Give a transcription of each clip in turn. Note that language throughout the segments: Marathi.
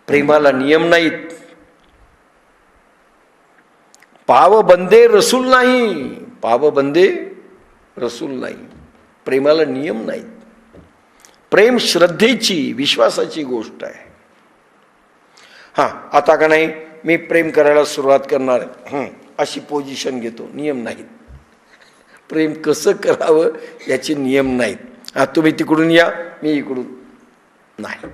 प्रेमाला नियम नाहीत. पाव बंदे रसूल नाही, पाव बंदे रसूल नाही. प्रेमाला नियम नाहीत. प्रेम श्रद्धेची, विश्वासाची गोष्ट आहे. हां, आता का नाही मी प्रेम करायला सुरुवात करणार आहे, अशी पोझिशन घेतो, नियम नाहीत. प्रेम कसं करावं याचे नियम नाहीत. हा, तुम्ही तिकडून या, मी इकडून नाही.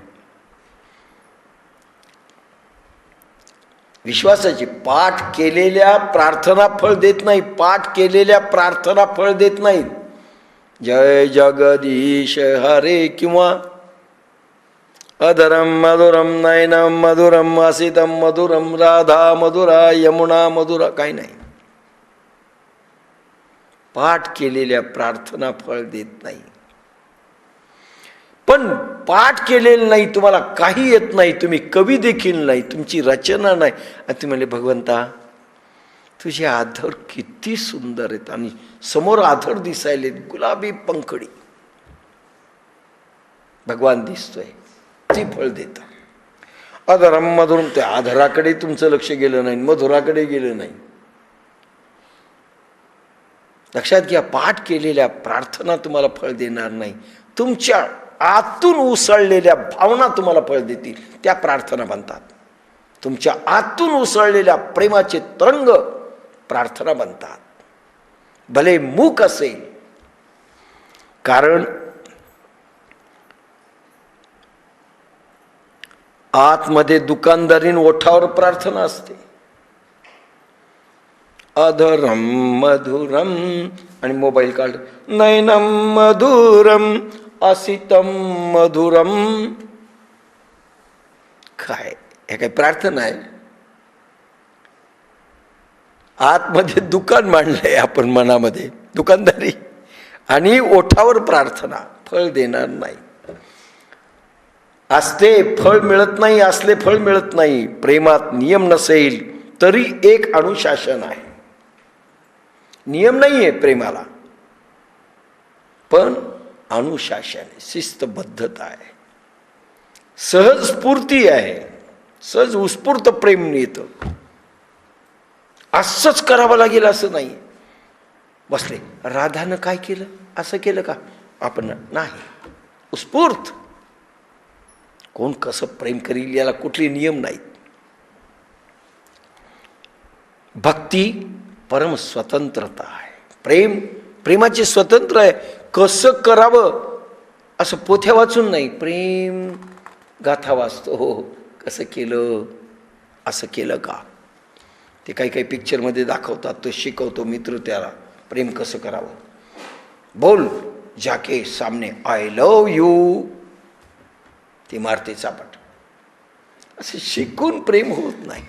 विश्वासाची, पाठ केलेल्या प्रार्थना फळ देत नाही, पाठ केलेल्या प्रार्थना फळ देत नाहीत. जय जगदीश हरे किंवा अधरम मधुरम नयनम मधुरम असितम मधुरम राधा मधुरा यमुना मधुरा, काही नाही. पाठ केलेल्या प्रार्थना फळ देत नाही. पण पाठ केलेलं नाही, तुम्हाला काही येत नाही, तुम्ही कवी देखील नाही, तुमची रचना नाही, आणि तुम्ही म्हणले भगवंता तुझे आधर किती सुंदर आहेत, आणि समोर आधर दिसायले गुलाबी पंखडी, भगवान दिसतोय, ती फळ देतात. अधरम मधुरम, त्या आधराकडे तुमचं लक्ष गेलं नाही, मधुराकडे गेलं नाही. लक्षात घ्या, पाठ केलेल्या प्रार्थना तुम्हाला फळ देणार नाही. तुमच्या आतून उसळलेल्या भावना तुम्हाला फळ देतील, त्या प्रार्थना बनतात. तुमच्या आतून उसळलेल्या प्रेमाचे तरंग प्रार्थना बनतात, भले मूक असेल. कारण आतमध्ये दुकानदारीन ओठावर प्रार्थना असते. अधरम मधुरम, आणि मोबाईल काढ, नयनम मधुरम असितम मधुरम. काय हे काय प्रार्थना आहे? आतमध्ये दुकान मांडलंय आपण, मनामध्ये दुकानदारी, आणि ओठावर प्रार्थना, फळ देणार नाही. असते फळ मिळत नाही, असले फळ मिळत नाही. प्रेमात नियम नसेल तरी एक अनुशासन आहे. नियम नाहीये प्रेमाला, पण अनुशासन, शिस्तबद्धता आहे, सहज स्फूर्ती आहे, सहज उत्स्फूर्त प्रेम येतं. असंच करावं लागेल असं नाही. बसले, राधानं काय केलं, असं केलं का आपण, नाही, उत्स्फूर्त. कोण कसं प्रेम करील याला कुठले नियम नाहीत. भक्ती परम स्वतंत्रता आहे. प्रेम, प्रेमाचे स्वतंत्र आहे. कसं करावं असं पोथ्या वाचून नाही, प्रेम गाथा वाचतो. हो, कसं केलं, असं केलं का, ते काही काही पिक्चरमध्ये दाखवतात, तो शिकवतो मित्र त्याला प्रेम कसं करावं. बोल जाके सामने आय लव यू, ती मारते चापट. असं शिकून प्रेम होत नाही.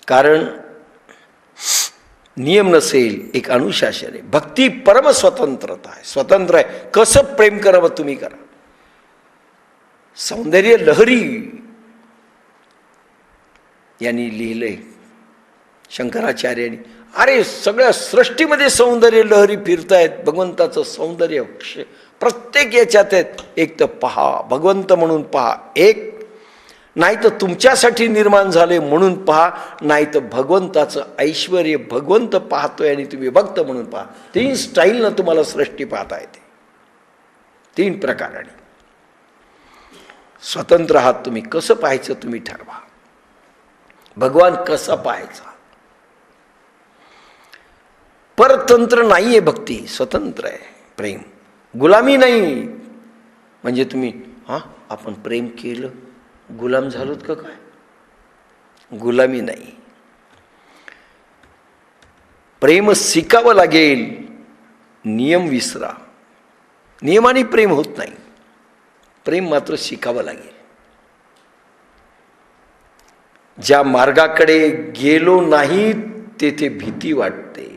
कारण नियम नसेल, एक अनुशासन आहे. भक्ती परम स्वतंत्रता आहे, स्वतंत्र आहे. कसं प्रेम करावं तुम्ही करा. सौंदर्य लहरी यांनी लिहिलंय शंकराचार्यांनी. अरे सगळ्या सृष्टीमध्ये सौंदर्य लहरी फिरतायत. भगवंताचं सौंदर्य प्रत्येक याच्यात आहेत. एक तर पहा, भगवंत म्हणून पहा, एक नाही तर तुमच्यासाठी निर्माण झाले म्हणून पहा, नाही तर भगवंताचं ऐश्वर भगवंत पाहतोय आणि तुम्ही भक्त म्हणून पहा. 3 स्टाईलनं तुम्हाला सृष्टी पाहता येते, 3 प्रकाराने. स्वतंत्र आहात तुम्ही, कसं पाहायचं तुम्ही ठरवा. भगवान कसा पाहायचा. परतंत्र नाहीये भक्ती, स्वतंत्र आहे प्रेम, गुलामी नाही. म्हणजे तुम्ही आपण प्रेम केलं, गुलाम झालोत का काय? गुलामी नाही. प्रेम शिकावं लागेल, नियम विसरा. नियमाने प्रेम होत नाही, प्रेम मात्र शिकावं लागेल. ज्या मार्गाकडे गेलो नाही तेथे भीती वाटते.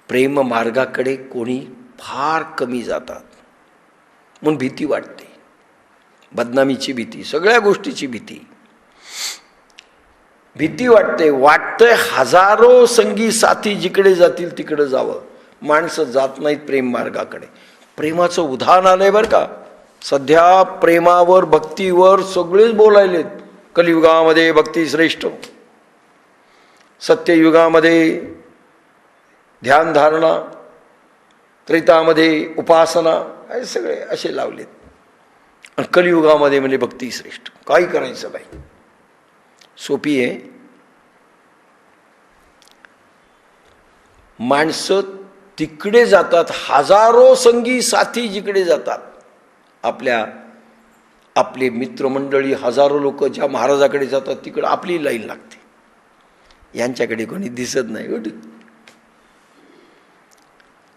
प्रेम मार्गाकडे कोणी फार कमी जातात म्हणून भीती वाटते. बदनामीची भीती, सगळ्या गोष्टीची भीती. भीती वाटते, वाटतंय हजारो संगी साथी जिकडे जातील तिकडे जावं, माणसं जात नाहीत प्रेम मार्गाकडे. प्रेमाचं उदाहरण आलंय बरं का. सध्या प्रेमावर भक्तीवर सगळेच बोलायलेत. कलियुगामध्ये भक्ती श्रेष्ठ, सत्ययुगामध्ये ध्यानधारणा, त्रेतामध्ये उपासना, हे सगळे असे लावलेत. आणि कलियुगामध्ये म्हणजे भक्ती श्रेष्ठ. काय करायचं बाई, सोपी आहे. माणसं तिकडे जातात, हजारो संगी साथी जिकडे जातात. आपले मित्रमंडळी हजारो लोक ज्या महाराजाकडे जातात तिकडे आपली लाईन लागते. यांच्याकडे कोणी दिसत नाही.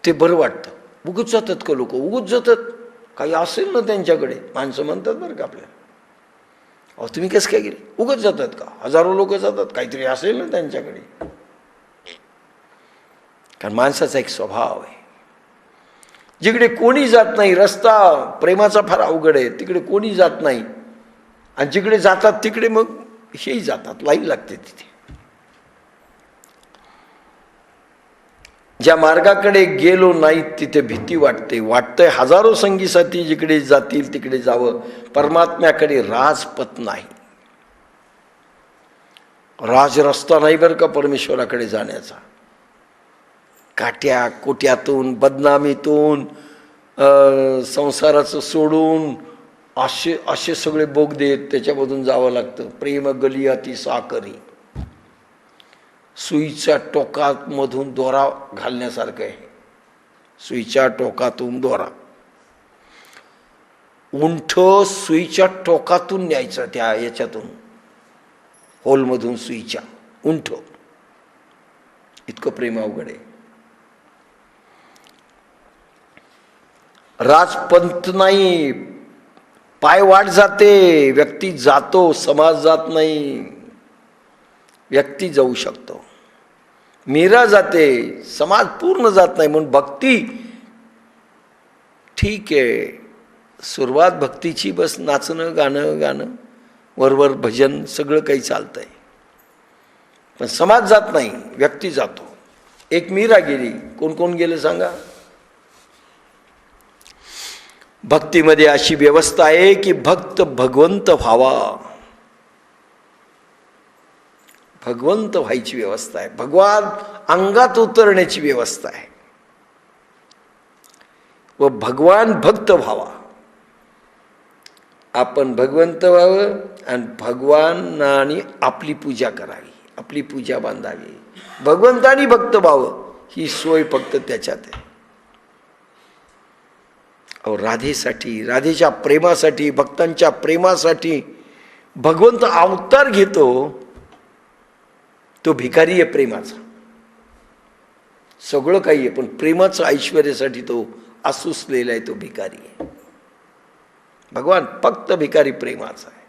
ते बरं वाटतं. उगच जातात का लोक, उगच जातात. काही असेल ना त्यांच्याकडे, माणसं म्हणतात बरं का आपल्याला, अहो तुम्ही कसं काय गेले, उगच जातात का, हजारो लोक जातात, काहीतरी असेल ना त्यांच्याकडे. कारण माणसाचा एक स्वभाव आहे, जिकडे कोणी जात नाही, रस्ता प्रेमाचा फार अवघड आहे, तिकडे कोणी जात नाही. आणि जिकडे जातात तिकडे मग हेही जातात, लाईन लागते तिथे. ज्या मार्गाकडे गेलो नाहीत तिथे भीती वाटते, वाटतंय हजारो संगी साथी जिकडे जातील तिकडे जावं. परमात्म्याकडे राजपथ नाही, राज रस्ता नाही बरं का परमेश्वराकडे जाण्याचा. काट्या कोट्यातून, बदनामीतून, संसाराचं सोडून असे सगळे बोगदे त्याच्यामधून जावं लागतं. प्रेम गली अति साकरी, सुईच्या टोकामधून दोरा घालण्यासारखं आहे. सुईच्या टोकातून दोरा, उंठ सुईच्या टोकातून न्यायचं, त्या याच्यातून होलमधून सुईच्या, उंठ. इतकं प्रेम अवघड आहे. राजपंथ नाही, पाय वाट जाते, व्यक्ती जातो, समाज जात नाही. व्यक्ती जाऊ शकतो, मीरा जाते, समाज पूर्ण जात नाही. म्हणून भक्ती ठीक आहे, सुरुवात भक्तीची, बस नाचणं गाणं वरवर भजन सगळं काही चालतंय. पण समाज जात नाही, व्यक्ती जातो. एक मीरा गेली, कोण कोण गेलं सांगा. भक्तीमध्ये अशी व्यवस्था आहे की भक्त भगवंत व्हावा, भगवंत व्हायची व्यवस्था आहे. भगवान अंगात उतरण्याची व्यवस्था आहे. व भगवान भक्त व्हावा. आपण भगवंत व्हावं आणि भगवानाने आपली पूजा करावी, आपली पूजा बांधावी. भगवंतानी भक्त व्हावं ही सोय फक्त त्याच्यात आहे. अहो राधेसाठी, राधेच्या प्रेमासाठी, भक्तांच्या प्रेमासाठी भगवंत अवतार घेतो. तो भिकारी आहे प्रेमाचा, सगळं काही आहे पण प्रेमाचं ऐश्वर्यासाठी तो आसुसलेला आहे, तो भिकारी आहे. भगवान फक्त भिकारी प्रेमाचा आहे.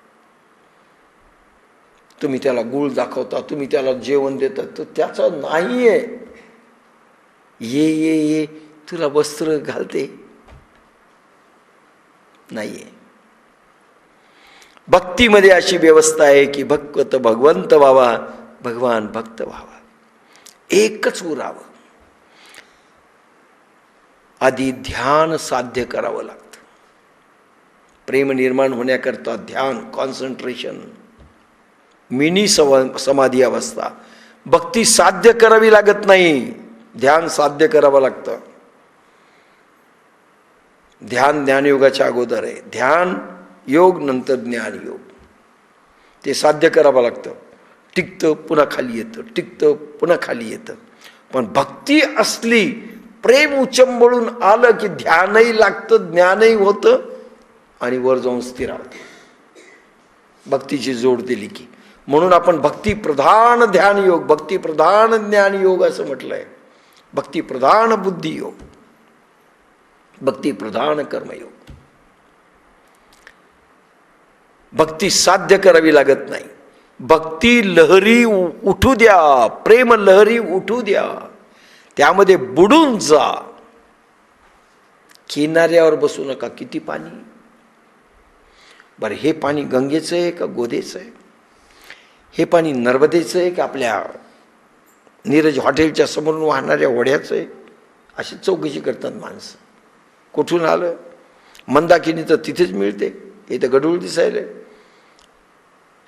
तुम्ही त्याला गुळ दाखवता, तुम्ही त्याला जेवण देता, तर त्याचं नाही आहे. ये ये ये तुला वस्त्र घालते, नाहीये. भक्तीमध्ये अशी व्यवस्था आहे की भक्त भगवंत व्हावा, भगवान भक्त व्हावा, एकच उरावं. आधी ध्यान साध्य करावं लागतं. प्रेम निर्माण होण्याकरता ध्यान, कॉन्सन्ट्रेशन, मिनी समाधी अवस्था. भक्ती साध्य करावी लागत नाही, ध्यान साध्य करावं लागतं. ध्यान ज्ञानयोगाच्या अगोदर आहे. ध्यान योग नंतर ज्ञान योग, ते साध्य करावं लागतं. टिकतं पुन्हा खाली येतं, टिकतं पुन्हा खाली येतं. पण भक्ती असली, प्रेम उचंबळून आलं की ध्यानही लागतं, ज्ञानही होतं आणि वर जाऊन स्थिरावतं. भक्तीची जोड दिली की. म्हणून आपण भक्ती प्रधान ध्यान योग, भक्ती प्रधान ज्ञान योग असं म्हटलंय. भक्ती प्रधान बुद्धी योग, भक्ती प्रधान कर्मयोग. भक्ती साध्य करावी लागत नाही. भक्ती लहरी उठू द्या, प्रेम लहरी उठू द्या, त्यामध्ये बुडून जा. किनाऱ्यावर बसू नका. किती पाणी, बरं हे पाणी गंगेचं आहे का गोदेचं आहे? हे पाणी नर्मदेचं आहे की आपल्या नीरज हॉटेलच्या समोरून वाहणाऱ्या ओढ्याचं आहे? अशी चौकशी करतात माणसं. कुठून आलं? मंदाकिनी तर तिथेच मिळते, इथं गढूळ दिसायला.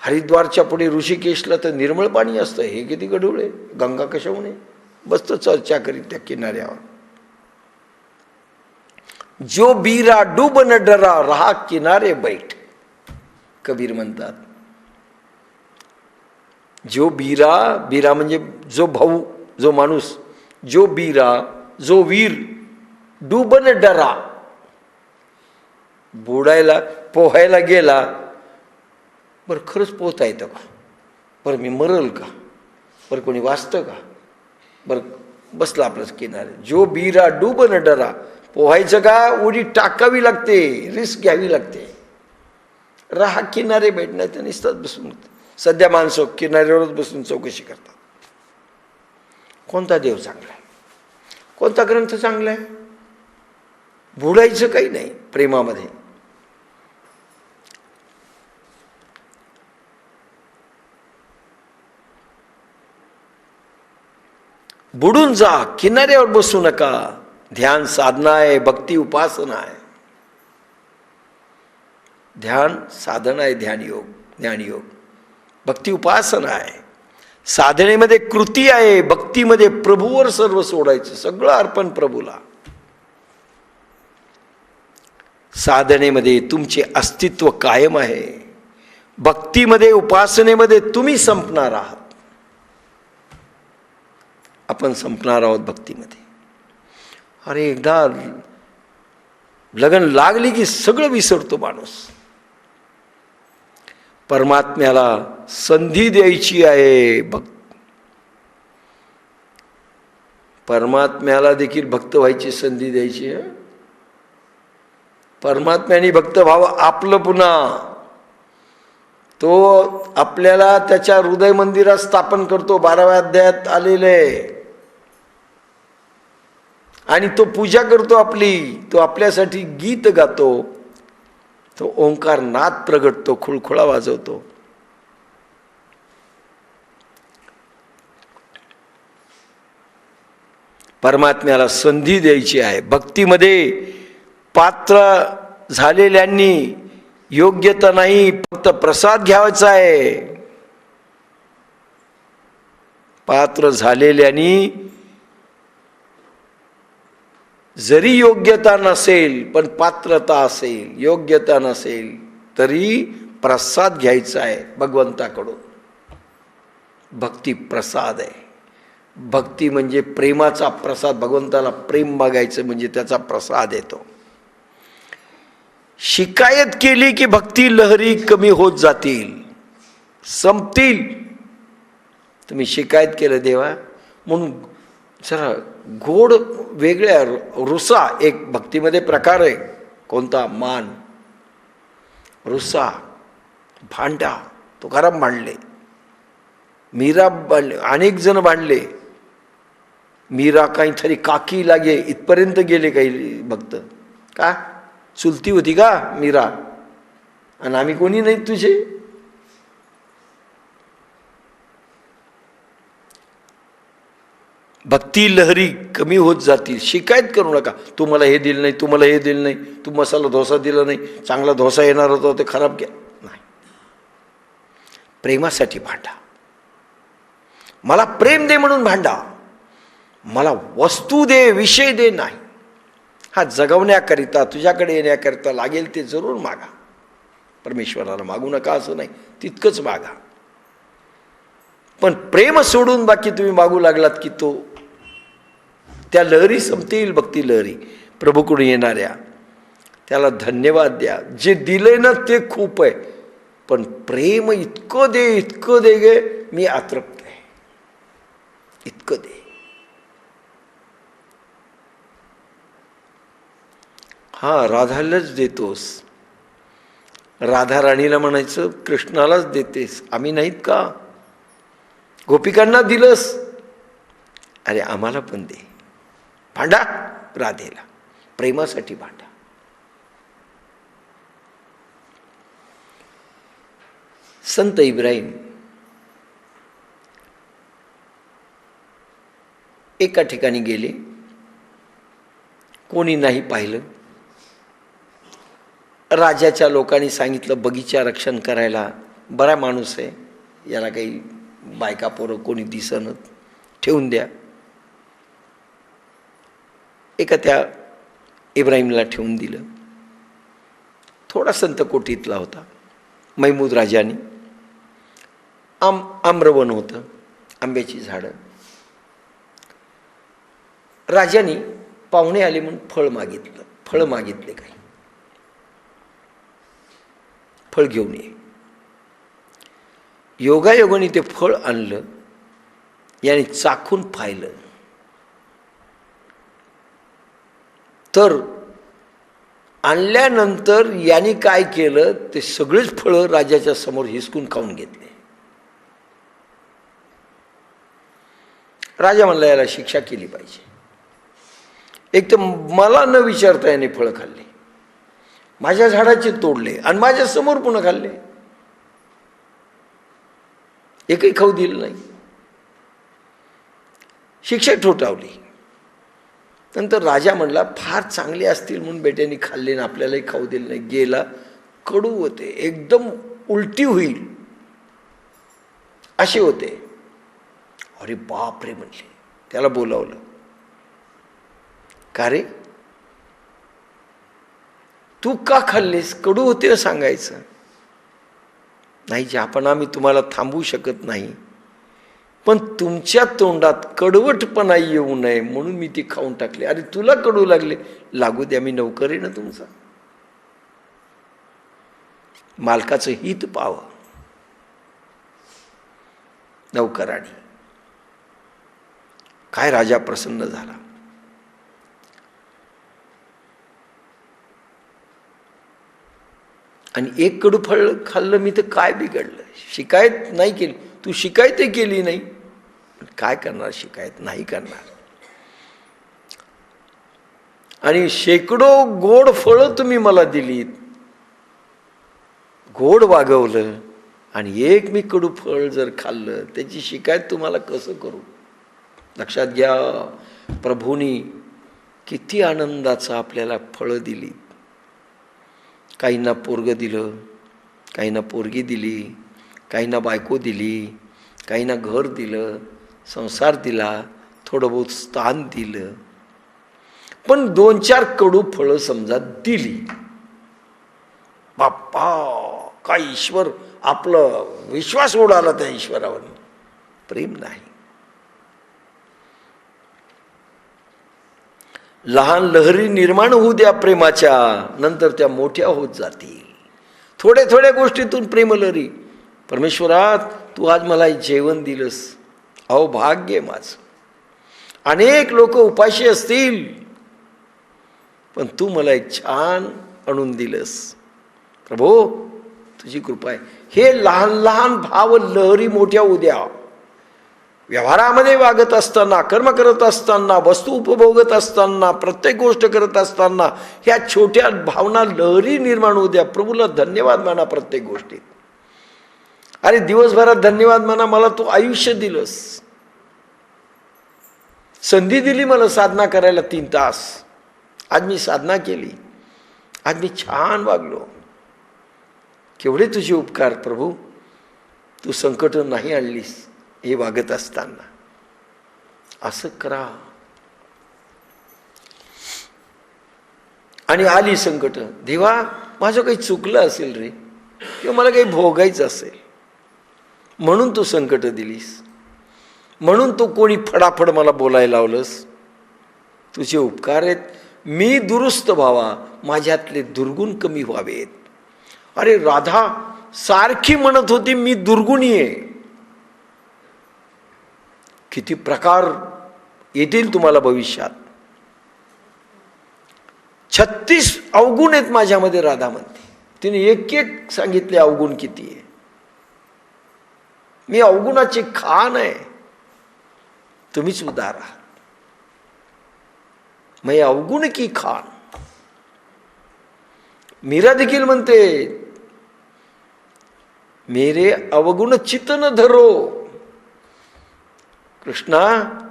हरिद्वारच्या पुढे ऋषिकेशला तर निर्मळ पाणी असतं, हे किती गढूळ आहे. गंगा कशाहून आहे? बसतं चर्चा करीत त्या किनाऱ्यावर. जो बीरा डूब न डरा रहा किनारे बैठ, कबीर म्हणतात. जो बीरा, बीरा म्हणजे जो भाऊ, जो माणूस, जो बीरा, जो वीर, डूब न डरा, बुडायला पोहायला गेला. बरं खरंच पोहता येतं का? बरं मी मरल का? बरं कोणी वाचतं का? बरं बसला आपलंच किनारे. जो बीरा डूब न डरा, पोहायचं का? उडी टाकावी लागते, रिस्क घ्यावी लागते. राहा किनारे भेटणार तर निसतात बसून. सध्या माणसं किनाऱ्यावरच बसून चौकशी करतात. कोणता देव चांगला आहे? कोणता ग्रंथ चांगला आहे? बुडायचं काही नाही प्रेमामध्ये. बुडून जा, किनाऱ्यावर बसू नका. ध्यान साधना आहे, भक्ती उपासना आहे. ध्यान साधना आहे, ध्यानयोग, ज्ञानयोग. भक्ती उपासना आहे. साधनेमध्ये कृती आहे, भक्तीमध्ये प्रभूवर सर्व सोडायचं, सगळं अर्पण प्रभूला. साधनेमध्ये तुमचे अस्तित्व कायम आहे. भक्तीमध्ये उपासनेमध्ये तुम्ही संपणार आहात. आपण संपणार आहोत भक्तीमध्ये. अरे एकदा लगन लागली की सगळं विसरतो माणूस. परमात्म्याला संधी द्यायची आहे. परमात्म्याला देखील भक्त व्हायची संधी द्यायची आहे. परमात्म्याने भक्त व्हावं आपलं पुन्हा. तो आपल्याला त्याच्या हृदय मंदिरात स्थापन करतो, 12व्या अध्यायात आलेले. आणि तो पूजा करतो आपली. तो आपल्यासाठी गीत गातो. तो ओंकार नाद प्रगटतो, खुळखुळा वाजवतो. परमात्म्याला संधी द्यायची आहे. भक्तीमध्ये पात्र झालेल्यांनी योग्यता नाही, फक्त प्रसाद घ्यायचा आहे. पात्र झालेल्यांनी जरी योग्यता नसेल पण पात्रता असेल, योग्यता नसेल तरी प्रसाद घ्यायचा आहे भगवंताकडून. भक्ती प्रसाद आहे. भक्ती म्हणजे प्रेमाचा प्रसाद. भगवंताला प्रेम मागायचं म्हणजे त्याचा प्रसाद येतो. शिकायत केली की भक्ती लहरी कमी होत जातील, संपतील. तुम्ही शिकायत केलं देवा म्हणून जरा गोड वेगळ्या रुसा एक भक्तीमध्ये प्रकार आहे. कोणता? मान, रुसा, भांडा. तुकाराम भांडले, मीरा भांडले, अनेक जण भांडले. मीरा काहीतरी काकी लागे इथपर्यंत गेले काही भक्त. का? चुलती होती का मीरा? आणि आम्ही कोणी नाही तुझे? भक्ती लहरी कमी होत जातील. शिकायत करू नका. तू मला हे दिलं नाही, तू मला हे दिलं नाही, तू मसाला डोसा दिला नाही, चांगला डोसा येणार होता ते खराब केला नाही. प्रेमासाठी भांडा. मला प्रेम दे म्हणून भांडा. मला वस्तू दे, विषय दे नाही. हा जगवण्याकरिता, तुझ्याकडे येण्याकरिता लागेल ते जरूर मागा. परमेश्वराला मागू नका असं नाही, तितकंच मागा. पण प्रेम सोडून बाकी तुम्ही मागू लागलात की तो त्या लहरी संपतील. भक्ती लहरी प्रभूकडून येणाऱ्या. त्याला धन्यवाद द्या. जे दिले ना ते खूप आहे, पण प्रेम इतकं दे, इतकं दे गे, मी अतृप्त आहे, इतकं दे. हा राधालाच देतोस. राधा राणीला म्हणायचं कृष्णालाच देतेस, आम्ही नाहीत का? गोपिकांना दिलंस, अरे आम्हाला पण दे. भांडा राधेला, प्रेमासाठी भांडा. संत इब्राहिम एका ठिकाणी गेले, कोणी नाही पाहिलं. राजाच्या लोकांनी सांगितलं बगीचा रक्षण करायला, बरा माणूस आहे, याला काही बायका पोरं कोणी दिसणं, ठेवून द्या. एका त्या इब्राहिमला ठेवून दिलं. थोडा संत कोटीतला होता. महमूद राजानी आम्रवन होतं, आंब्याची झाडं. राजाने पाहुणे आले म्हणून फळ मागितले, काही फळ घेऊन ये. योगायोगाने ते फळ आणलं. याने चाखून पाहिलं तर आणल्यानंतर याने काय केलं, ते सगळेच फळं राजाच्या समोर हिसकून खाऊन घेतले. राजा म्हणला याला शिक्षा केली पाहिजे. एक तर मला न विचारता याने फळं खाल्ले, माझ्या झाडाचे तोडले आणि माझ्या समोर पुन्हा खाल्ले, एकही खाऊ दिलं नाही. शिक्षा ठोठावली. नंतर राजा म्हणला फार चांगले असतील म्हणून बेट्याने खाल्ले ना आपल्यालाही खाऊ दिलं नाही. गेला, कडू होते, एकदम उलटी होईल असे होते. अरे बाप रे म्हणले. त्याला बोलावलं. का रे तू का खाल्लेस, कडू होते सांगायचं नाही. जे आपण आम्ही तुम्हाला थांबवू शकत नाही, पण तुमच्या तोंडात कडवटपणा येऊ नये म्हणून मी ती खाऊन टाकली. अरे तुला कडू लागले, लागू द्या, मी नौकर आहे ना तुमचा. मालकाचं हित पाहावं नौकराने. काय राजा प्रसन्न झाला. आणि एक कडू फळ खाल्लं मी तर काय बिघडलं, शिकायत नाही केली. तू शिकायतही केली नाही, काय करणार, शिकायत नाही करणार. आणि शेकडो गोड फळं तुम्ही मला दिलीत, गोड वागवलं, आणि एक मी कडू फळ जर खाल्लं त्याची शिकायत तुम्हाला कसं करू. लक्षात घ्या, प्रभूनी किती आनंदाचं आपल्याला फळं दिली. काहींना पोरगं दिलं, काहींना पोरगी दिली, काहींना बायको दिली, काहींना घर दिलं, संसार दिला, थोडं बहुत स्थान दिलं. पण 2-4 कडू फळं समजा दिली. बाप्पा काय ईश्वर, आपलं विश्वास उडाला त्या ईश्वरावर. प्रेम नाही. लहान लहरी निर्माण होऊ द्या प्रेमाच्या, नंतर त्या मोठ्या होत जातील. थोड्या थोड्या गोष्टीतून प्रेमलहरी. परमेश्वरा तू आज मला जेवण दिलंस, अहो भाग्य माझं. अनेक लोक उपाशी असतील, पण तू मला एक छान आणून दिलंस. प्रभो तुझी कृपा आहे. हे लहान लहान भाव लहरी मोठ्या होऊ द्या. व्यवहारामध्ये वागत असताना, कर्म करत असताना, वस्तू उपभोगत असताना, प्रत्येक गोष्ट करत असताना ह्या छोट्या भावना लहरी निर्माण होऊ द्या. प्रभूला धन्यवाद माना प्रत्येक गोष्टीत. अरे दिवसभरात धन्यवाद माना, मला तू आयुष्य दिलंस, संधी दिली मला साधना करायला 3 तास. आज मी साधना केली, आज मी छान वागलो. केवढे तुझे उपकार प्रभू. तू संकट नाही आणलीस हे वागत असताना. असं करा. आणि आली संकट, देवा माझं काही चुकलं असेल रे, किंवा मला काही भोगायचं असेल म्हणून तू संकट दिलीस, म्हणून तू कोणी फडाफड मला बोलायला लावलंस. तुझे उपकार आहेत. मी दुरुस्त व्हावा, माझ्यातले दुर्गुण कमी व्हावेत. अरे राधा सारखी म्हणत होती मी दुर्गुणी आहे. किती प्रकार येतील तुम्हाला भविष्यात. 36 अवगुण आहेत माझ्यामध्ये, राधा म्हणते. तिने एक एक सांगितले अवगुण किती आहे. मी अवगुणाची खान आहे, तुम्हीच उदार आहात. मैं अवगुण की खान. मीरा देखील म्हणते मेरे अवगुण चित न धरो. कृष्णा,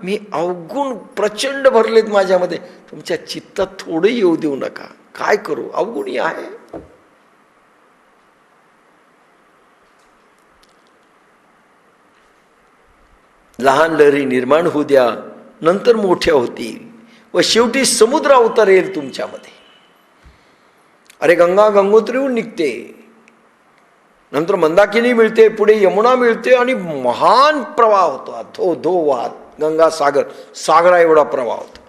मी अवगुण प्रचंड भरलेत माझ्यामध्ये, तुमच्या चित्तात थोडं येऊ देऊ नका. काय करू, अवगुणी आहे. लहान लहरी निर्माण होऊ द्या, नंतर मोठ्या होतील व शेवटी समुद्र अवतरेल तुमच्यामध्ये. अरे गंगा गंगोत्रीहून निघते, नंतर मंदाकिनी मिळते, पुढे यमुना मिळते आणि महान प्रवाह होतो. धो धो वाहत गंगा सागर, सागरा एवढा प्रवाह होतो.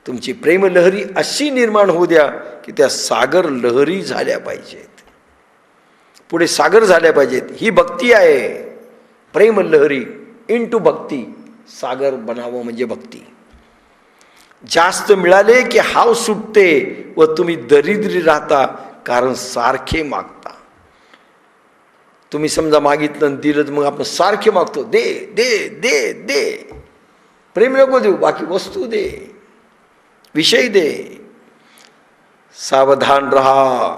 तुमची प्रेम लहरी अशी निर्माण होऊ द्या की त्या सागर लहरी झाल्या पाहिजेत, पुढे सागर झाल्या पाहिजेत. ही भक्ती आहे. प्रेम लहरी इंटू भक्ती, सागर बनावं म्हणजे भक्ती. जास्त मिळाले की हाव सुटते व तुम्ही दरिद्री राहता, कारण सारखे मागता. तुम्ही समजा मागितलं दिलं, मग आपण सारखे मागतो, दे दे दे दे. प्रेम नको देऊ, बाकी वस्तू दे, विषय दे. सावधान रहा.